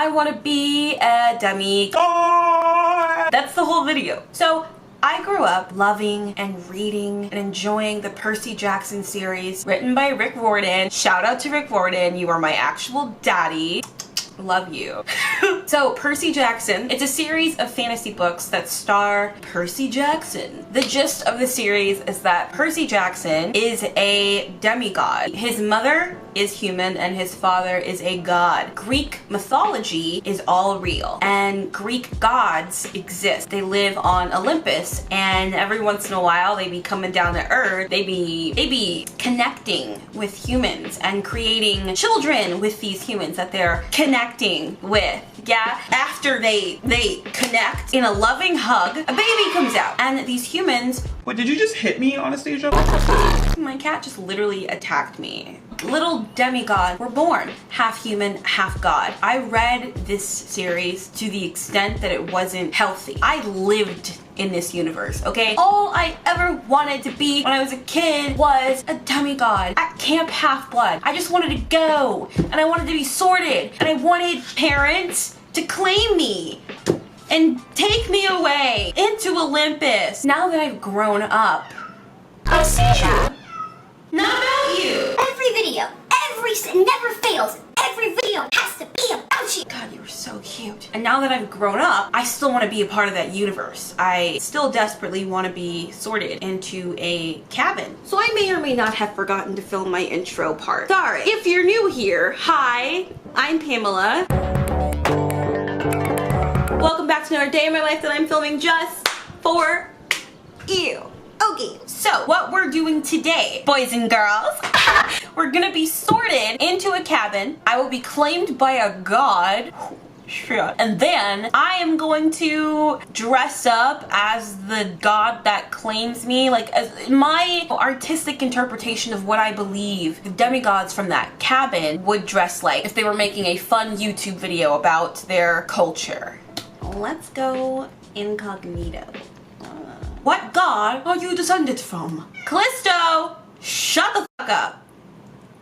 I want to be a Demi God. That's the whole video. So I grew up loving and reading and enjoying the Percy Jackson series written by Rick Riordan. Shout out to Rick Riordan, you are my actual daddy. Love you. So Percy Jackson, it's a series of fantasy books that star Percy Jackson. The gist of the series is that Percy Jackson is a demigod. His mother is human and his father is a god. Greek mythology is all real and Greek gods exist. They live on Olympus and every once in a while they be coming down to earth. They be connecting with humans and creating children with these humans that they're connecting with. Yeah, after they connect in a loving hug, a baby comes out and these humans. What, did you just hit me, Anastasia? My cat just literally attacked me. Little demigods were born, half human, half god. I read this series to the extent that it wasn't healthy. I lived in this universe, okay? All I ever wanted to be when I was a kid was a demigod at Camp Half-Blood. I just wanted to go, and I wanted to be sorted, and I wanted parents to claim me and take me away into Olympus. Now that I've grown up, I see you. not about you. Every video, never fails. Every video has to be about you. God, you were so cute. And now that I've grown up, I still want to be a part of that universe. I still desperately want to be sorted into a cabin. So I may or may not have forgotten to film my intro part. Sorry. If you're new here, hi, I'm Pamela. Welcome back to another day in my life that I'm filming just for you. Okay, so what we're doing today, boys and girls, we're gonna be sorted into a cabin. I will be claimed by a god. And then I am going to dress up as the god that claims me, like as my artistic interpretation of what I believe the demigods from that cabin would dress like if they were making a fun YouTube video about their culture. Let's go incognito. What god are you descended from? Callisto! Shut the fuck up!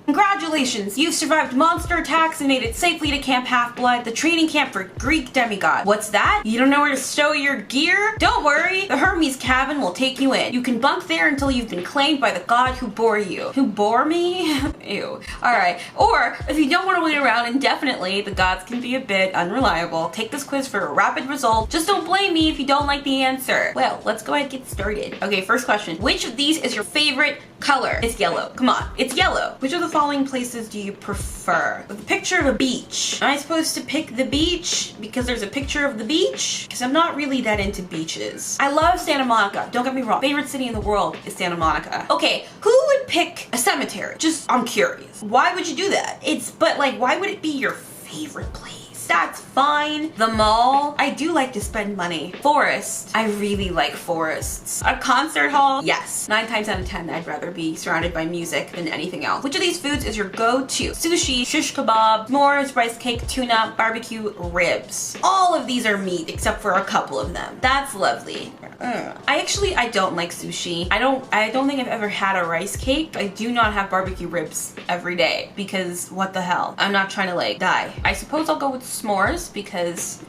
Congratulations, you've survived monster attacks and made it safely to Camp Half-Blood, the training camp for Greek demigods. What's that? You don't know where to stow your gear? Don't worry, the Hermes cabin will take you in. You can bunk there until you've been claimed by the god who bore you. Who bore me? Ew. Alright, or if you don't want to wait around indefinitely, the gods can be a bit unreliable. Take this quiz for a rapid result. Just don't blame me if you don't like the answer. Well, let's go ahead and get started. Okay, first question. Which of these is your favorite color? It's yellow. Come on, it's yellow. Which of the following places do you prefer? With a picture of a beach. Am I supposed to pick the beach because there's a picture of the beach? Because I'm not really that into beaches. I love Santa Monica. Don't get me wrong. Favorite city in the world is Santa Monica. Okay, who would pick a cemetery? Just, I'm curious. Why would you do that? But like, why would it be your favorite place? That's fine. The mall, I do like to spend money. Forest, I really like forests. A concert hall, yes. 9 times out of 10, I'd rather be surrounded by music than anything else. Which of these foods is your go-to? Sushi, shish kebab, s'mores, rice cake, tuna, barbecue, ribs. All of these are meat except for a couple of them. That's lovely. I don't like sushi. I don't think I've ever had a rice cake. I do not have barbecue ribs every day because what the hell? I'm not trying to like die. I suppose I'll go with s'mores because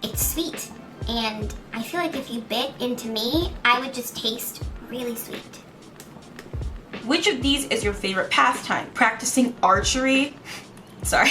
It's sweet, and I feel like if you bit into me, I would just taste really sweet. Which of these is your favorite pastime? Practicing archery? Sorry.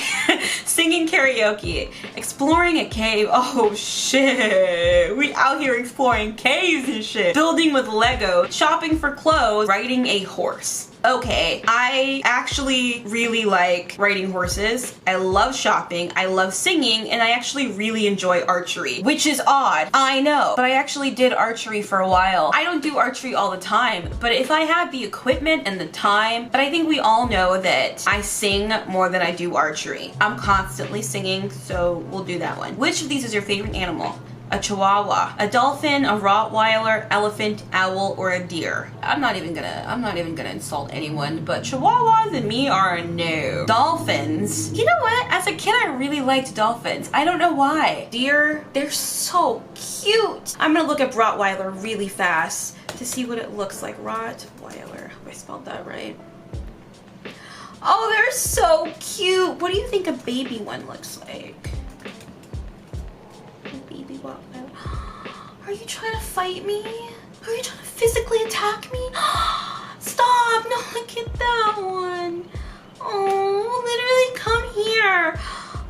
Singing karaoke. Exploring a cave. Oh shit. We out here exploring caves and shit. Building with Lego. Shopping for clothes. Riding a horse. Okay, I actually really like riding horses. I love shopping, I love singing, and I actually really enjoy archery, which is odd, I know, but I actually did archery for a while. I don't do archery all the time, but if I had the equipment and the time, but I think we all know that I sing more than I do archery. I'm constantly singing, so we'll do that one. Which of these is your favorite animal? A chihuahua, a dolphin, a Rottweiler, elephant, owl, or a deer. I'm not even gonna insult anyone, but chihuahuas and me are a no. Dolphins, you know what? As a kid, I really liked dolphins. I don't know why. Deer, they're so cute. I'm gonna look up Rottweiler really fast to see what it looks like. Rottweiler, I spelled that right. Oh, they're so cute. What do you think a baby one looks like? what? Are you trying to fight me? Are you trying to physically attack me? Stop! No, look at that one. Oh, literally come here.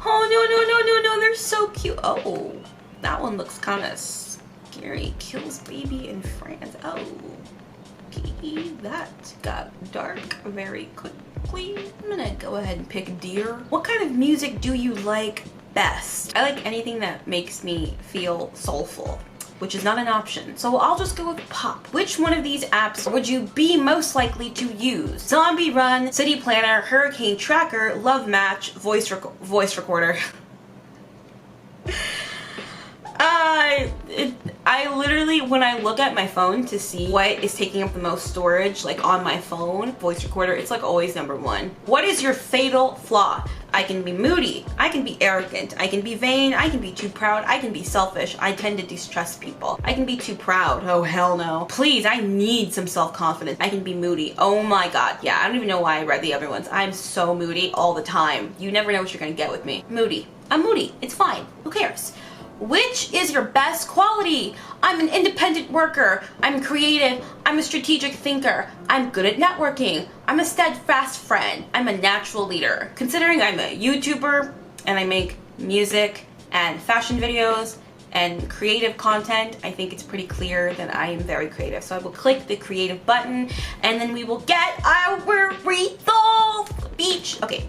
Oh, no, they're so cute. Oh, that one looks kind of scary. Kills baby in France. Oh, okay, that got dark very quickly. I'm gonna go ahead and pick deer. What kind of music do you like best? I like anything that makes me feel soulful, which is not an option. So I'll just go with pop. Which one of these apps would you be most likely to use? Zombie Run, City Planner, Hurricane Tracker, Love Match, Voice Recorder. I literally, when I look at my phone to see what is taking up the most storage, like on my phone, voice recorder, it's like always #1. What is your fatal flaw? I can be moody, I can be arrogant, I can be vain, I can be too proud, I can be selfish, I tend to distrust people. I can be too proud, oh hell no. Please, I need some self-confidence. I can be moody, oh my god, yeah, I don't even know why I read the other ones. I'm so moody all the time. You never know what you're gonna get with me. Moody, I'm moody, it's fine, who cares? Which is your best quality? I'm an independent worker. I'm creative. I'm a strategic thinker. I'm good at networking. I'm a steadfast friend. I'm a natural leader. Considering I'm a YouTuber and I make music and fashion videos and creative content, I think it's pretty clear that I am very creative. So I will click the creative button and then we will get our results. Beach. Okay.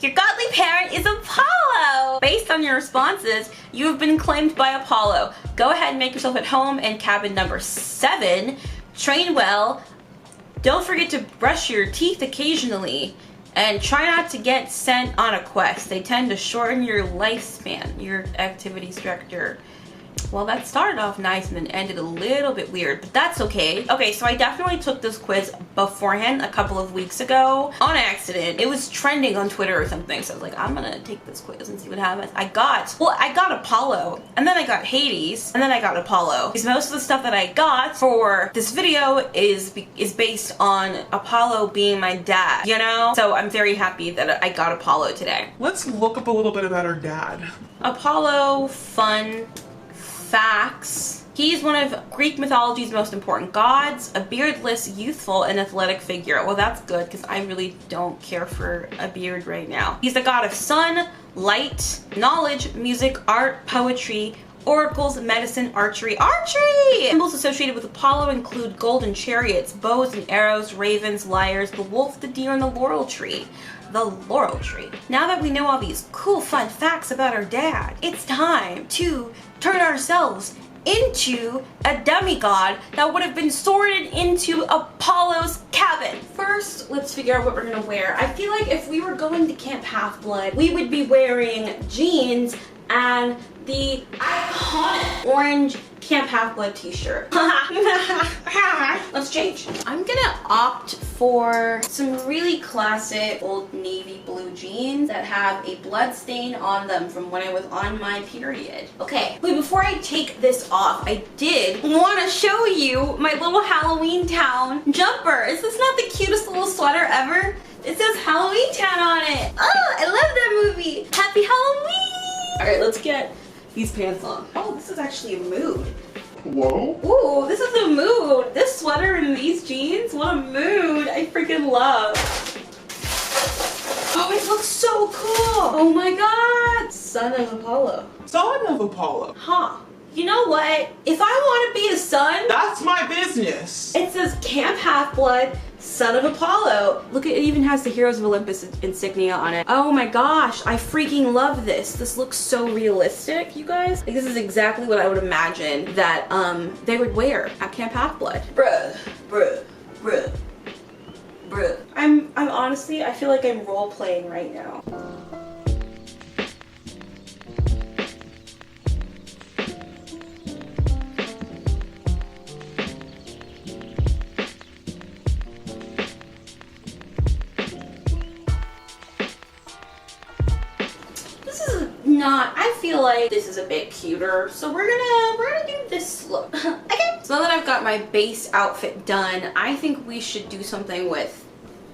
Your godly parent is Apollo! Based on your responses, you have been claimed by Apollo. Go ahead and make yourself at home in cabin number 7. Train well. Don't forget to brush your teeth occasionally. And try not to get sent on a quest. They tend to shorten your lifespan. Your activities director. Well, that started off nice and then ended a little bit weird, but that's okay. Okay, so I definitely took this quiz beforehand a couple of weeks ago on accident. It was trending on Twitter or something, so I was like, I'm gonna take this quiz and see what happens. I got Apollo, and then I got Hades, and then I got Apollo. Because most of the stuff that I got for this video is based on Apollo being my dad, you know? So I'm very happy that I got Apollo today. Let's look up a little bit about our dad. Apollo, fun facts. He's one of Greek mythology's most important gods, a beardless, youthful, and athletic figure. Well, that's good because I really don't care for a beard right now. He's the god of sun, light, knowledge, music, art, poetry, oracles, medicine, archery. Symbols associated with Apollo include golden chariots, bows and arrows, ravens, lyres, the wolf, the deer, and the laurel tree. The laurel tree. Now that we know all these cool, fun facts about our dad, it's time to turn ourselves into a demigod that would have been sorted into Apollo's cabin. First, let's figure out what we're gonna wear. I feel like if we were going to Camp Half-Blood, we would be wearing jeans and the iconic orange Camp Half-Blood t-shirt. Let's change. I'm gonna opt for some really classic old navy blue jeans that have a blood stain on them from when I was on my period. Okay, wait, before I take this off, I did want to show you my little Halloween Town jumper. Is this not the cutest little sweater ever? It says Halloween Town on it. Oh, I love that movie. Happy Halloween. All right, let's get these pants on. Oh, this is actually a mood. Whoa. Ooh, this is a mood. This sweater and these jeans, what a mood. I freaking love. Oh, it looks so cool. Oh my god. Son of Apollo. Son of Apollo. Huh. You know what? If I want to be a son, That's my business. it says Camp Half-Blood, Son of Apollo. Look, it even has the Heroes of Olympus insignia on it. Oh my gosh, I freaking love this. This looks so realistic, you guys. Like, this is exactly what I would imagine that they would wear at Camp Half-Blood. Bruh, bruh, bruh, bruh. I'm honestly, I feel like I'm role-playing right now. I feel like this is a bit cuter, so we're gonna do this look. Okay. So now that I've got my base outfit done, I think we should do something with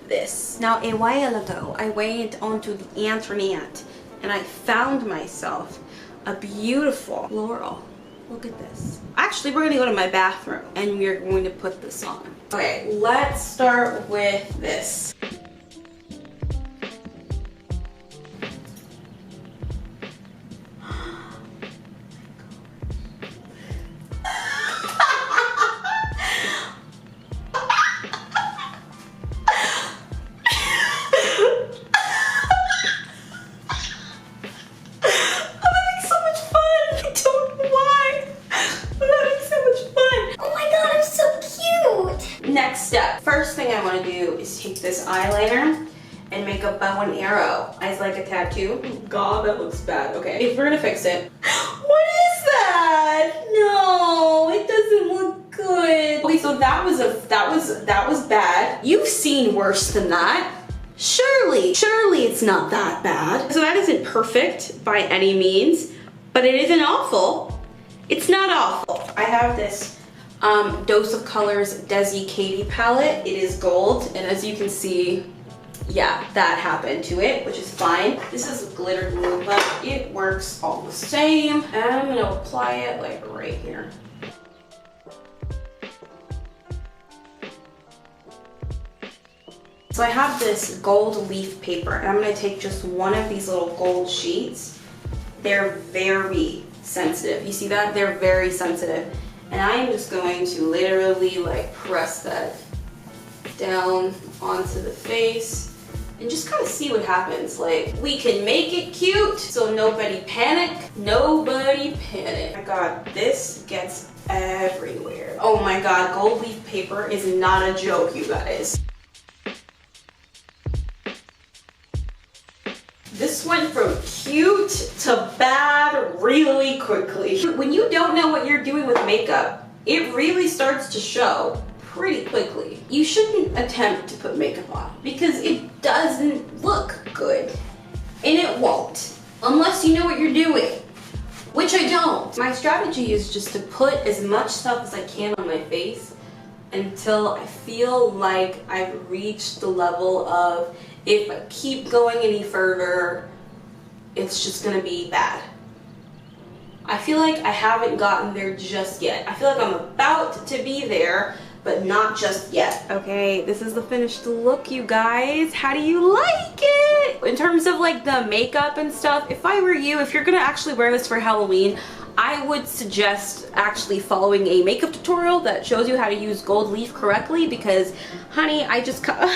this. Now, a while ago, I went onto the internet and I found myself a beautiful floral. Look at this. Actually, we're gonna go to my bathroom and we're going to put this on. Okay, let's start with this. Next step. First thing I want to do is take this eyeliner and make a bow and arrow as like a tattoo. Oh God, that looks bad. Okay, if we're gonna fix it. What is that? No, it doesn't look good. Okay, so that was bad. You've seen worse than that. Surely it's not that bad. So that isn't perfect by any means, but it isn't awful. It's not awful. I have this Dose of Colors Desi Katie palette. It is gold, and as you can see, yeah, that happened to it, which is fine. This is glitter glue, but it works all the same. And I'm gonna apply it like right here. So I have this gold leaf paper, and I'm gonna take just one of these little gold sheets. They're very sensitive. You see that? They're very sensitive. And I am just going to literally like press that down onto the face and just kind of see what happens. Like, we can make it cute, so nobody panic. Nobody panic. Oh my God, this gets everywhere. Oh my God, gold leaf paper is not a joke, you guys. This went from cute to bad really quickly. When you don't know what you're doing with makeup, it really starts to show pretty quickly. You shouldn't attempt to put makeup on because it doesn't look good. And it won't, unless you know what you're doing, which I don't. My strategy is just to put as much stuff as I can on my face until I feel like I've reached the level of, if I keep going any further, it's just gonna be bad. I feel like I haven't gotten there just yet. I feel like I'm about to be there, but not just yet. Okay, this is the finished look, you guys. How do you like it? In terms of like the makeup and stuff, if I were you, if you're gonna actually wear this for Halloween, I would suggest actually following a makeup tutorial that shows you how to use gold leaf correctly, because honey, I just cut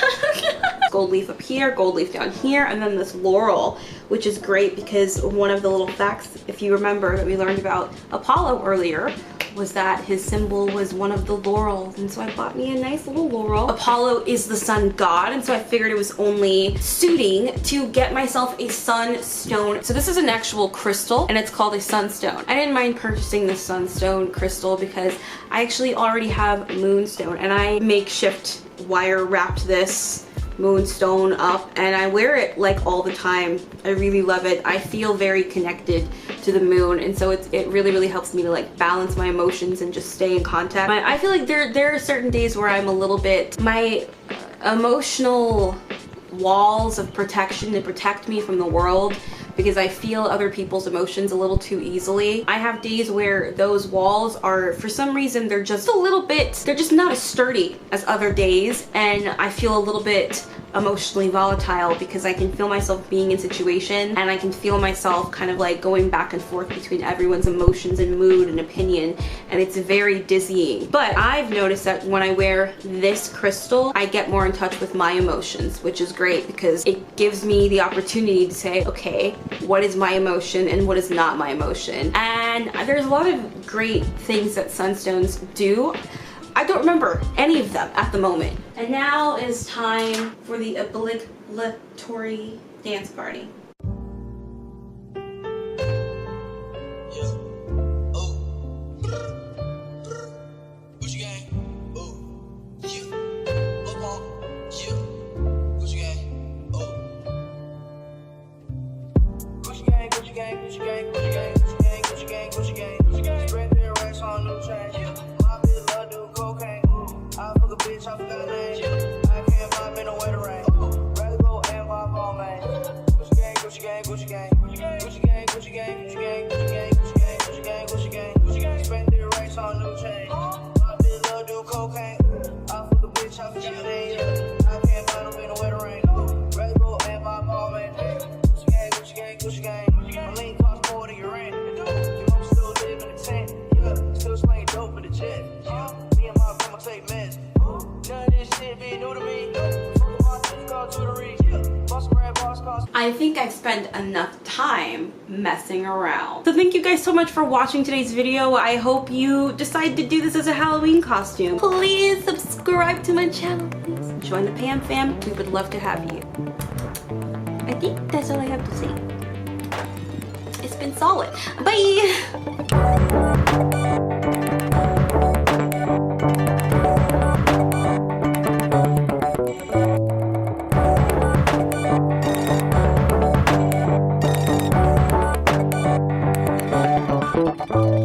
gold leaf up here, gold leaf down here, and then this laurel, which is great because one of the little facts, if you remember, that we learned about Apollo earlier was that his symbol was one of the laurels, and so I bought me a nice little laurel. Apollo is the sun god, and so I figured it was only suiting to get myself a sunstone. So this is an actual crystal, and it's called a sunstone. I didn't mind purchasing the sunstone crystal because I actually already have moonstone, and I makeshift wire wrapped this moonstone up, and I wear it like all the time. I really love it. I feel very connected to the moon, and so it really helps me to like balance my emotions and just stay in contact. I feel like there are certain days where I'm a little bit, my emotional walls of protection to protect me from the world, because I feel other people's emotions a little too easily. I have days where those walls are, for some reason, they're just a little bit, they're just not as sturdy as other days, and I feel a little bit emotionally volatile because I can feel myself being in situation, and I can feel myself kind of like going back and forth between everyone's emotions and mood and opinion, and it's very dizzying. But I've noticed that when I wear this crystal, I get more in touch with my emotions, which is great because it gives me the opportunity to say, okay, what is my emotion and what is not my emotion? And there's a lot of great things that sunstones do. I don't remember any of them at the moment. And now is time for the obligatory dance party. I think I've spent enough time messing around. So thank you guys so much for watching today's video. I hope you decide to do this as a Halloween costume. Please subscribe to my channel, please. Join the Pam fam. We would love to have you. I think that's all I have to say. It's been solid. Bye! Bye.